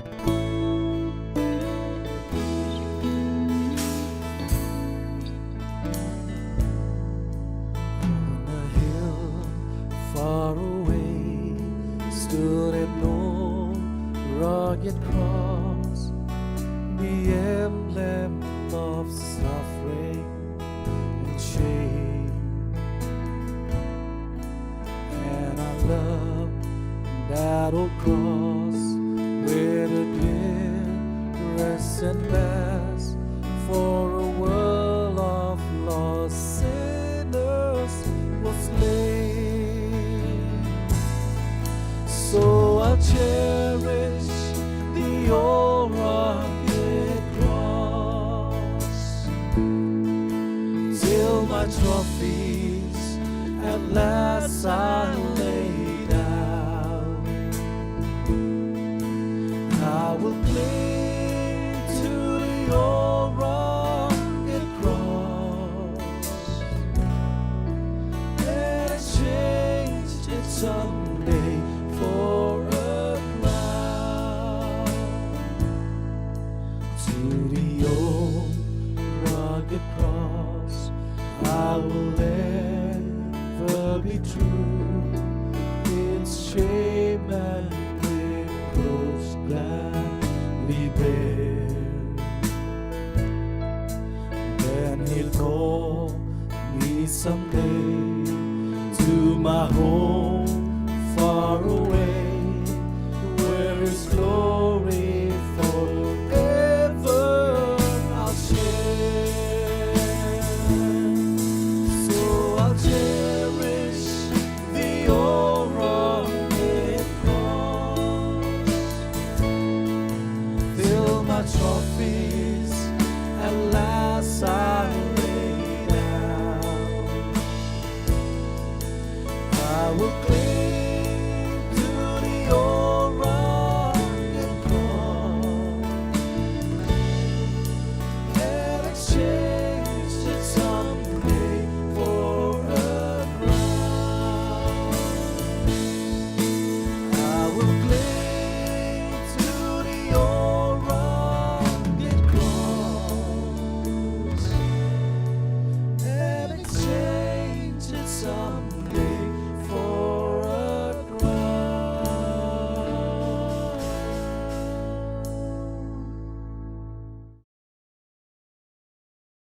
On a hill far away stood an old rugged cross, the emblem of suffering and shame. And I love that old cross where the glorious mass for a world of lost sinners was laid. So I'll cherish the old rugged cross till my trophies at last I lay down. I will cling to the old rugged cross and exchange it someday for a crown. To the old rugged cross I will ever be true, its shame and reproach gladly bear. Then he'll call me someday to my home far away, where his glory forever I'll share. So I'll cherish the old rugged cross, fill my trophy